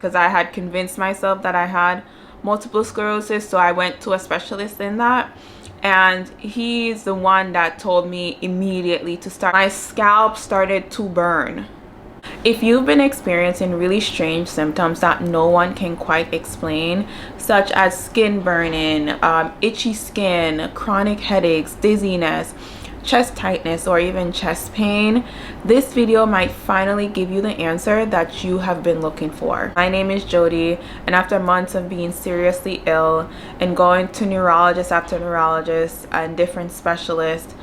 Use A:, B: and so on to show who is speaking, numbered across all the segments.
A: because I had convinced myself that I had multiple sclerosis, so I went to a specialist in that, and he's the one that told me immediately to start. My scalp started to burn. If you've been experiencing really strange symptoms that no one can quite explain, such as skin burning, itchy skin, chronic headaches, dizziness, chest tightness, or even chest pain, this video might finally give you the answer that you have been looking for. My name is Jodi, and after months of being seriously ill and going to neurologist after neurologist and different specialists,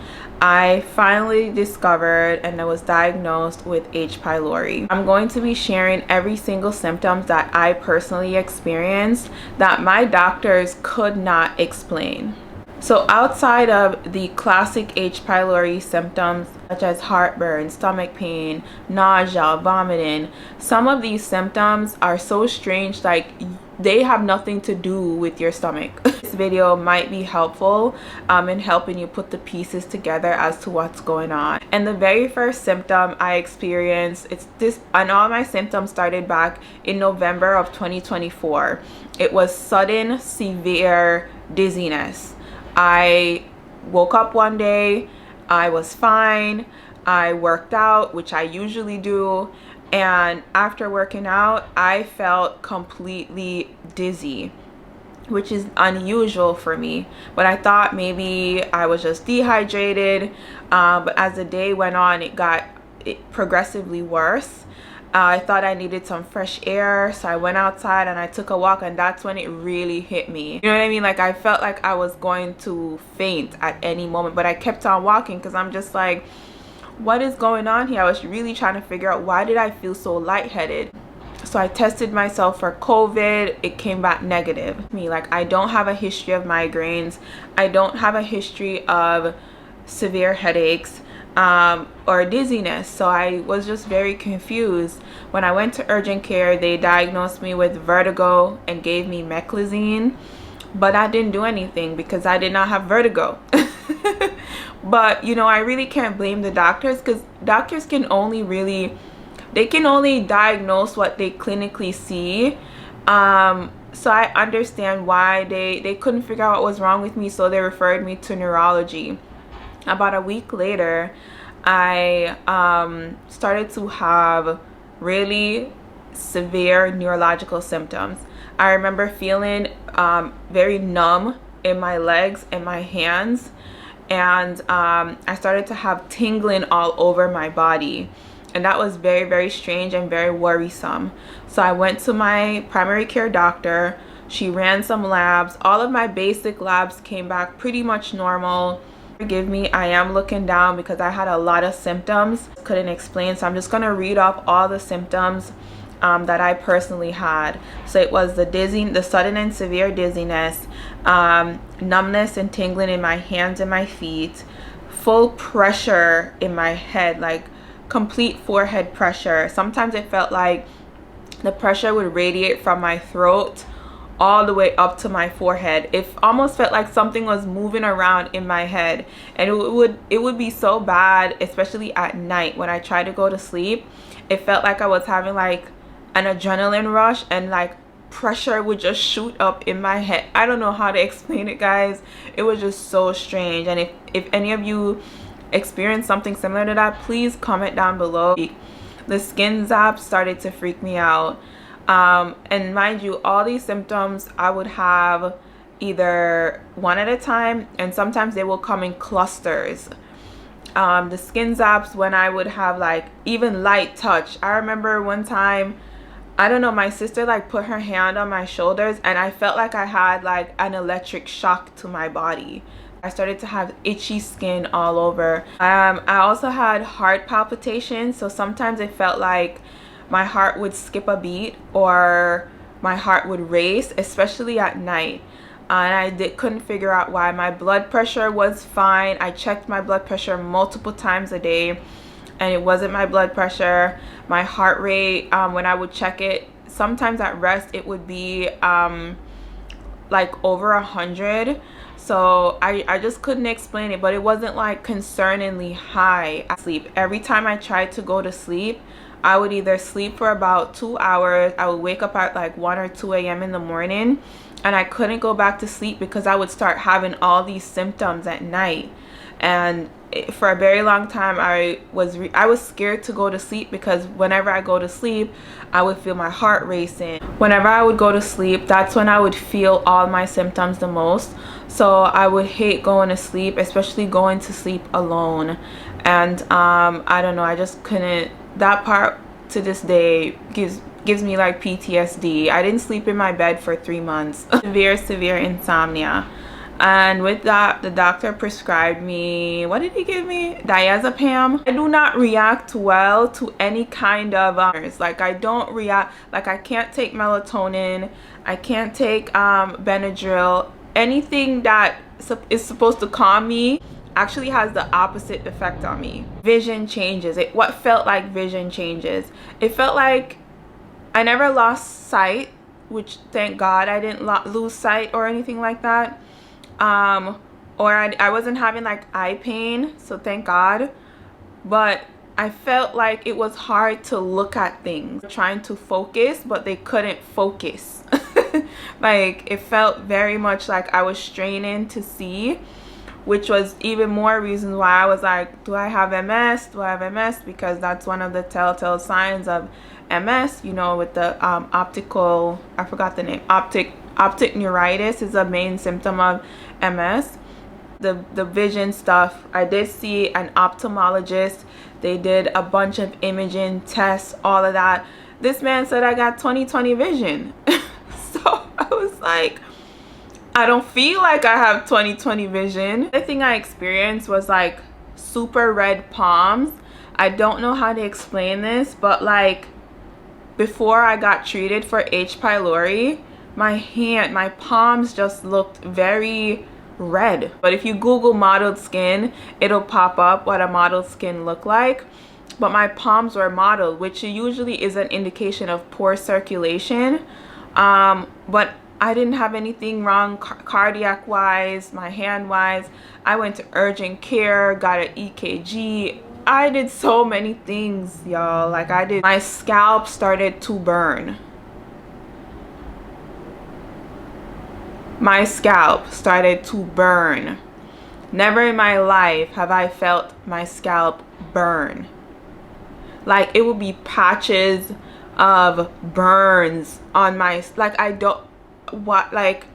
A: I finally discovered and I was diagnosed with H. pylori. I'm going to be sharing every single symptom that I personally experienced that my doctors could not explain. So outside of the classic H. pylori symptoms such as heartburn, stomach pain, nausea, vomiting, some of these symptoms are so strange, like they have nothing to do with your stomach. This video might be helpful in helping you put the pieces together as to what's going on. And the very first symptom I experienced, and all my symptoms started back in November of 2024. It was sudden severe dizziness. I woke up one day, I was fine, I worked out, which I usually do, and after working out, I felt completely dizzy, which is unusual for me, but I thought maybe I was just dehydrated, but as the day went on, it got progressively worse. I thought I needed some fresh air, so I went outside and I took a walk, and that's when it really hit me. You know what I mean? Like I felt like I was going to faint at any moment, but I kept on walking because I'm just like, what is going on here? I was really trying to figure out, why did I feel so lightheaded? So I tested myself for COVID. It came back negative. I don't have a history of migraines. I don't have a history of severe headaches or dizziness, so I was just very confused. When I went to urgent care, they diagnosed me with vertigo and gave me meclizine, but I didn't do anything because I did not have vertigo. But you know, I really can't blame the doctors, because doctors can only diagnose what they clinically see. So I understand why they couldn't figure out what was wrong with me, so they referred me to neurology. About a week later, I started to have really severe neurological symptoms. I remember feeling very numb in my legs and my hands, and I started to have tingling all over my body, and that was very, very strange and very worrisome. So I went to my primary care doctor. She ran some labs. All of my basic labs came back pretty much normal. Forgive me, I am looking down because I had a lot of symptoms couldn't explain, so I'm just gonna read off all the symptoms that I personally had. So it was the sudden and severe dizziness, numbness and tingling in my hands and my feet, full pressure in my head, like complete forehead pressure. Sometimes it felt like the pressure would radiate from my throat all the way up to my forehead. It almost felt like something was moving around in my head, and it would be so bad, especially at night when I tried to go to sleep. It felt like I was having like an adrenaline rush, and like pressure would just shoot up in my head. I don't know how to explain it, guys. It was just so strange. And if any of you experience something similar to that, please comment down below. The skin zaps started to freak me out. And mind you, all these symptoms I would have either one at a time, and sometimes they will come in clusters. The skin zaps, when I would have like even light touch. I remember one time, I don't know, my sister like put her hand on my shoulders, and I felt like I had like an electric shock to my body. I started to have itchy skin all over. I also had heart palpitations, so sometimes it felt like my heart would skip a beat or my heart would race, especially at night. And I couldn't figure out why. My blood pressure was fine. I checked my blood pressure multiple times a day, and it wasn't my blood pressure. My heart rate, when I would check it, sometimes at rest, it would be like over 100. So I just couldn't explain it, but it wasn't like concerningly high. Every time I tried to go to sleep, I would either sleep for about 2 hours. I would wake up at like 1 or 2 a.m. in the morning, and I couldn't go back to sleep because I would start having all these symptoms at night. And for a very long time, I was scared to go to sleep, because whenever I go to sleep, I would feel my heart racing. Whenever I would go to sleep, that's when I would feel all my symptoms the most. So I would hate going to sleep, especially going to sleep alone. And I don't know, I just couldn't. That part to this day gives me like PTSD. I didn't sleep in my bed for 3 months. Severe insomnia. And with that, the doctor prescribed me, what did he give me? Diazepam. I do not react well to any kind of like I don't react, like I can't take melatonin, I can't take Benadryl. Anything that is supposed to calm me actually has the opposite effect on me. Vision changes. What felt like vision changes. It felt like I never lost sight, which thank God I didn't lose sight or anything like that. Or I wasn't having like eye pain, so thank God. But I felt like it was hard to look at things, trying to focus, but they couldn't focus. Like it felt very much like I was straining to see, which was even more reasons why I was like, do I have MS? Do I have MS? Because that's one of the telltale signs of MS, you know, with the optical, I forgot the name, optic neuritis is a main symptom of MS. The vision stuff, I did see an ophthalmologist. They did a bunch of imaging tests, all of that. This man said I got 20/20 vision. So I was like, I don't feel like I have 20/20 vision. The thing I experienced was like super red palms. I don't know how to explain this, but like before I got treated for H.Pylori, my palms just looked very red. But if you Google mottled skin, it'll pop up what a mottled skin look like. But my palms were mottled, which usually is an indication of poor circulation. But I didn't have anything wrong cardiac wise, my hand wise. I went to urgent care, got an EKG. I did so many things, y'all. Like my scalp started to burn. My scalp started to burn. Never in my life have I felt my scalp burn. Like it would be patches of burns on my, like I don't, what, like,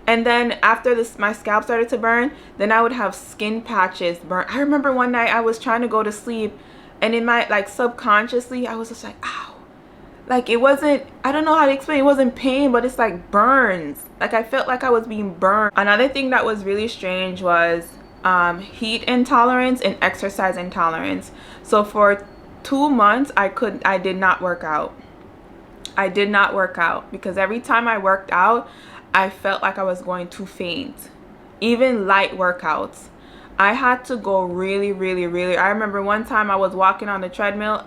A: and then after this my scalp started to burn, then I would have skin patches burn. I remember one night I was trying to go to sleep, and in my, like, subconsciously I was just like, ow. Like it wasn't, I don't know how to explain, it wasn't pain, but it's like burns. Like I felt like I was being burned. Another thing that was really strange was heat intolerance and exercise intolerance. So for 2 months I did not work out. I did not work out because every time I worked out, I felt like I was going to faint. Even light workouts, I had to go really. I remember one time I was walking on the treadmill.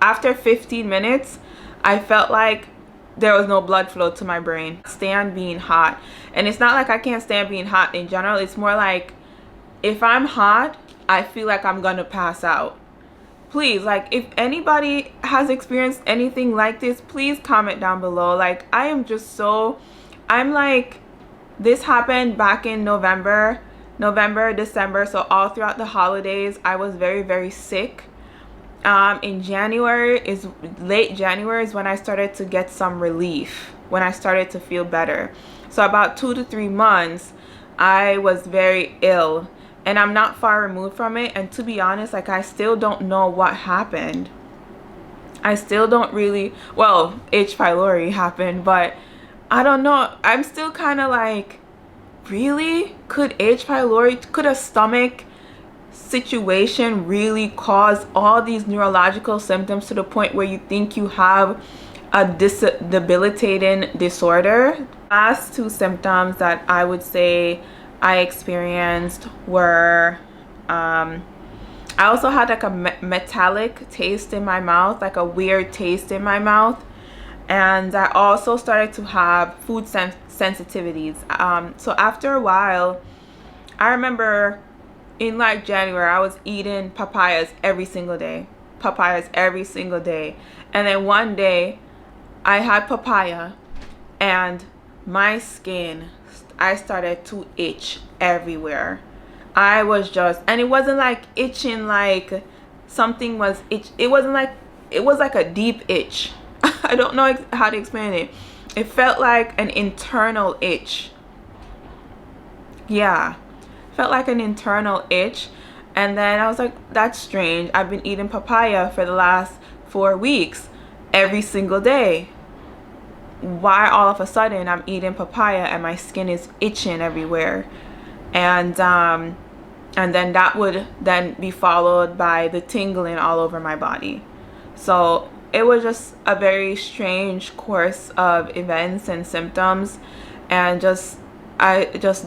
A: After 15 minutes, I felt like there was no blood flow to my brain. Stand being hot. And it's not like I can't stand being hot in general. It's more like if I'm hot, I feel like I'm gonna pass out. Please, like, if anybody has experienced anything like this, please comment down below. Like, I am just so, I'm like, this happened back in November, December. So all throughout the holidays, I was very sick. In late January is when I started to get some relief, when I started to feel better. So about 2 to 3 months I was very ill, and I'm not far removed from it. And to be honest, like, I still don't know what happened. I still don't really, well, H. pylori happened, but I don't know. I'm still kind of like, really? Could H. pylori, could a stomach situation really cause all these neurological symptoms to the point where you think you have a debilitating disorder? Last 2 symptoms that I would say I experienced were I also had like a metallic taste in my mouth, like a weird taste in my mouth, and I also started to have food sensitivities. So after a while, I remember in like January, I was eating papayas every single day. papayas every single day. And then one day I had papaya and my skin, I started to itch everywhere. I was just, and it wasn't like itching like something was itch. It wasn't like, it was like a deep itch. I don't know how to explain it. It felt like an internal itch. Yeah, felt like an internal itch. And then I was like, that's strange. I've been eating papaya for the last 4 weeks every single day. Why all of a sudden I'm eating papaya and my skin is itching everywhere? And then that would then be followed by the tingling all over my body. So it was just a very strange course of events and symptoms, and just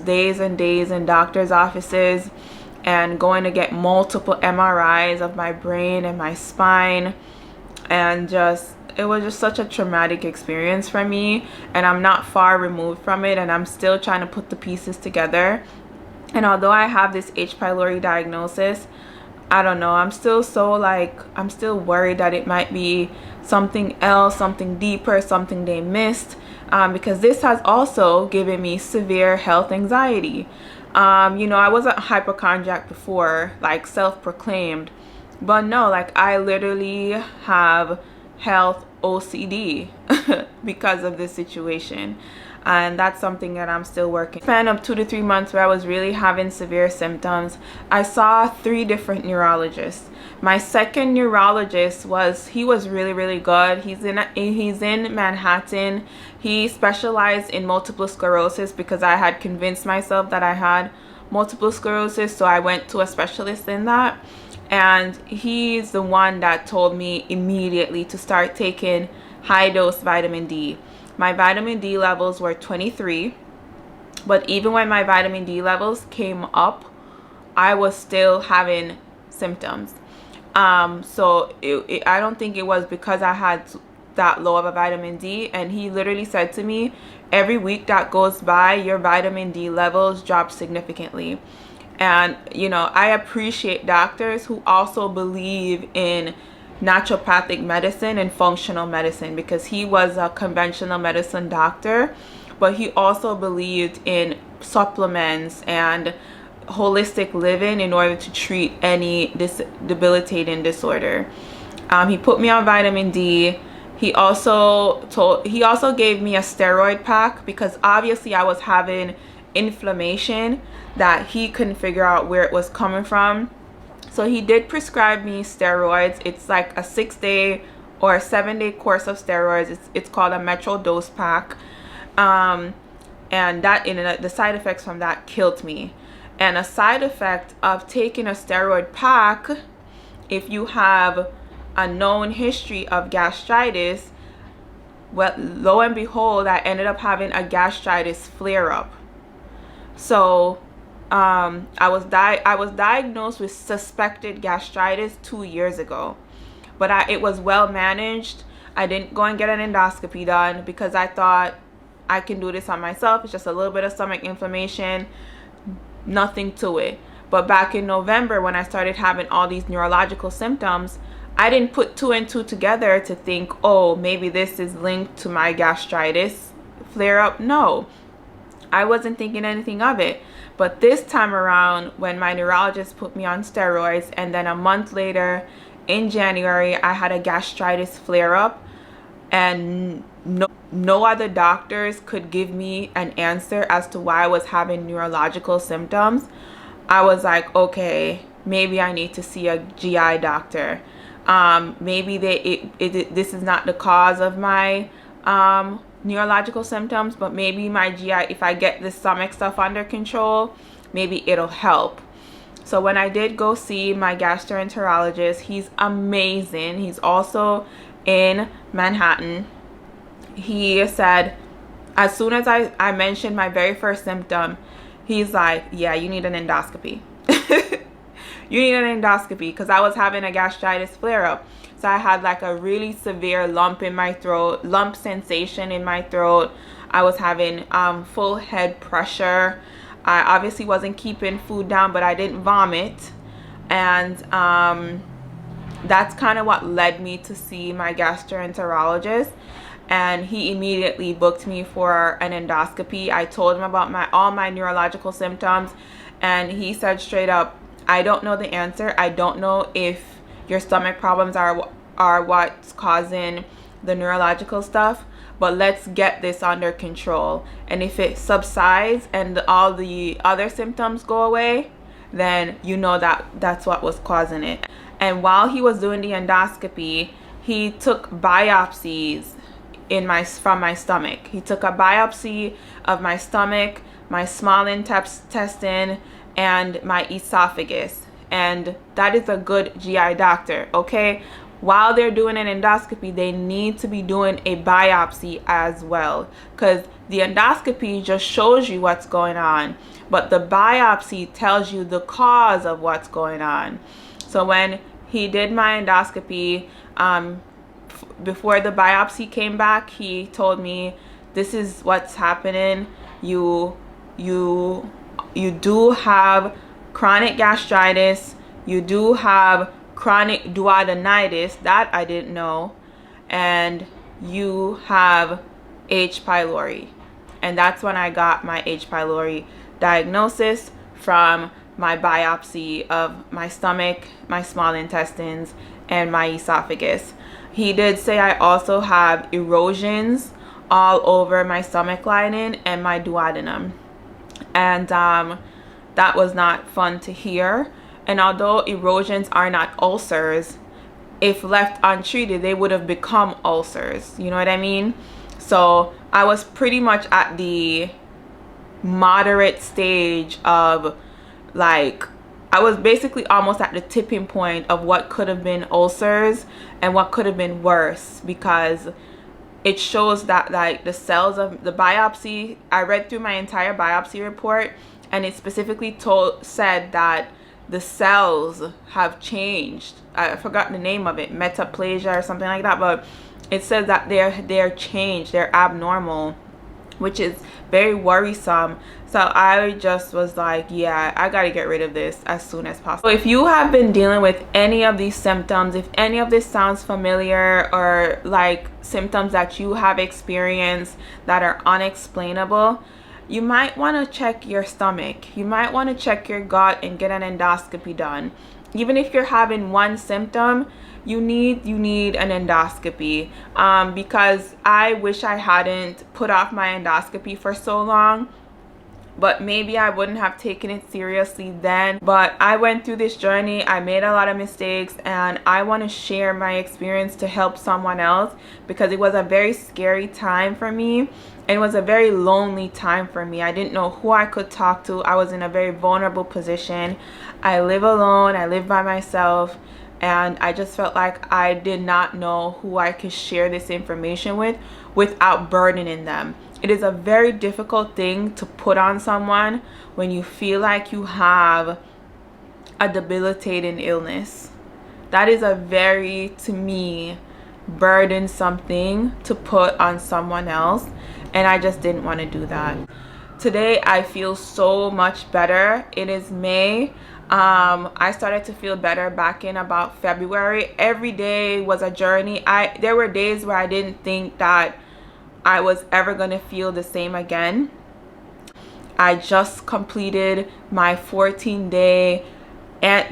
A: days and days in doctor's offices and going to get multiple MRIs of my brain and my spine, and just it was just such a traumatic experience for me, and I'm not far removed from it, and I'm still trying to put the pieces together. And although I have this H. Pylori diagnosis, I don't know, I'm still worried that it might be something else, something deeper, something they missed, because this has also given me severe health anxiety. I wasn't a hypochondriac before, like self-proclaimed, but no, like I literally have health OCD because of this situation. And that's something that I'm still working. Span of 2 to 3 months where I was really having severe symptoms, I saw 3 different neurologists. My second neurologist was really, really good. He's in Manhattan. He specialized in multiple sclerosis because I had convinced myself that I had multiple sclerosis, so I went to a specialist in that. And he's the one that told me immediately to start taking high-dose vitamin D. My vitamin D levels were 23, but even when my vitamin D levels came up, I was still having symptoms. So I don't think it was because I had that low of a vitamin D. And he literally said to me, every week that goes by, your vitamin D levels drop significantly. And I appreciate doctors who also believe in naturopathic medicine and functional medicine, because he was a conventional medicine doctor, but he also believed in supplements and holistic living in order to treat any debilitating disorder. He put me on vitamin D. He also gave me a steroid pack because obviously I was having inflammation that he couldn't figure out where it was coming from. So he did prescribe me steroids. It's like a 6-day or a 7-day course of steroids. It's called a Metro dose pack. And that the side effects from that killed me. And a side effect of taking a steroid pack, if you have a known history of gastritis, well, lo and behold, I ended up having a gastritis flare-up. So I was diagnosed with suspected gastritis 2 years ago, but it was well managed. I didn't go and get an endoscopy done because I thought I can do this on myself. It's just a little bit of stomach inflammation, nothing to it. But back in November, when I started having all these neurological symptoms, I didn't put 2 and 2 together to think, oh, maybe this is linked to my gastritis flare up. No, I wasn't thinking anything of it. But this time around, when my neurologist put me on steroids, and then a month later in January, I had a gastritis flare up, and no other doctors could give me an answer as to why I was having neurological symptoms. I was like, okay, maybe I need to see a GI doctor. Maybe this is not the cause of my neurological symptoms, but maybe my GI, if I get the stomach stuff under control, maybe it'll help. So when I did go see my gastroenterologist, he's amazing. He's also in Manhattan. He said, as soon as I mentioned my very first symptom, he's like, yeah, you need an endoscopy. You need an endoscopy, because I was having a gastritis flare up. So I had like a really severe lump in my throat, lump sensation in my throat. I was having full head pressure. I obviously wasn't keeping food down, but I didn't vomit. And that's kind of what led me to see my gastroenterologist, and he immediately booked me for an endoscopy. I told him about all my neurological symptoms, and he said straight up, I don't know the answer. I don't know if your stomach problems are what's causing the neurological stuff, but let's get this under control. And if it subsides and all the other symptoms go away, then you know that that's what was causing it. And while he was doing the endoscopy, he took biopsies from my stomach. He took a biopsy of my stomach, my small intestine, and my esophagus. And that is a good GI doctor, okay? While they're doing an endoscopy, they need to be doing a biopsy as well, because the endoscopy just shows you what's going on, but the biopsy tells you the cause of what's going on. So when he did my endoscopy, before the biopsy came back, he told me, this is what's happening. You do have chronic gastritis, you do have chronic duodenitis, that I didn't know, and you have H.Pylori. And that's when I got my H.Pylori diagnosis, from my biopsy of my stomach, my small intestines, and my esophagus. He did say I also have erosions all over my stomach lining and my duodenum, and that was not fun to hear. And although erosions are not ulcers, if left untreated, they would have become ulcers. You know what I mean? So I was pretty much at the moderate stage of, like, I was basically almost at the tipping point of what could have been ulcers and what could have been worse, because it shows that, like, the cells of the biopsy, I read through my entire biopsy report, and it specifically said that the cells have changed. I forgot the name of it, metaplasia or something like that, but it says that they're changed, they're abnormal, which is very worrisome. So I just was like, yeah, I gotta get rid of this as soon as possible. So if you have been dealing with any of these symptoms, if any of this sounds familiar, or like symptoms that you have experienced that are unexplainable, you might want to check your stomach. You might want to check your gut and get an endoscopy done. Even if you're having one symptom, you need an endoscopy, because I wish I hadn't put off my endoscopy for so long, but maybe I wouldn't have taken it seriously then. But I went through this journey, I made a lot of mistakes, and I want to share my experience to help someone else, because it was a very scary time for me. It was a very lonely time for me. I didn't know who I could talk to. I was in a very vulnerable position. I live alone, I live by myself, and I just felt like I did not know who I could share this information with without burdening them. It is a very difficult thing to put on someone when you feel like you have a debilitating illness. That is a very, to me, burdensome thing to put on someone else, and I just didn't want to do that. Today I feel so much better. It is May. I started to feel better back in about February. Every day was a journey. There were days where I didn't think that I was ever gonna feel the same again. I just completed my 14-day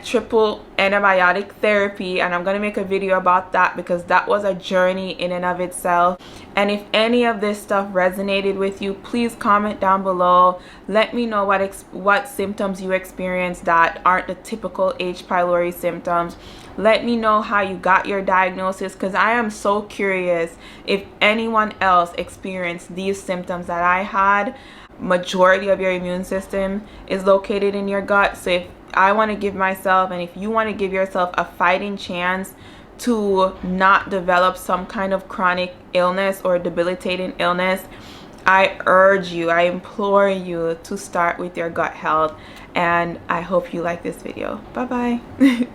A: triple antibiotic therapy, and I'm gonna make a video about that, because that was a journey in and of itself. And if any of this stuff resonated with you, please comment down below. Let me know what symptoms you experienced that aren't the typical H. pylori symptoms. Let me know how you got your diagnosis, because I am so curious if anyone else experienced these symptoms that I had. Majority of your immune system is located in your gut. So if I want to give myself, and if you want to give yourself, a fighting chance to not develop some kind of chronic illness or debilitating illness, I urge you, I implore you to start with your gut health. And I hope you like this video. Bye bye.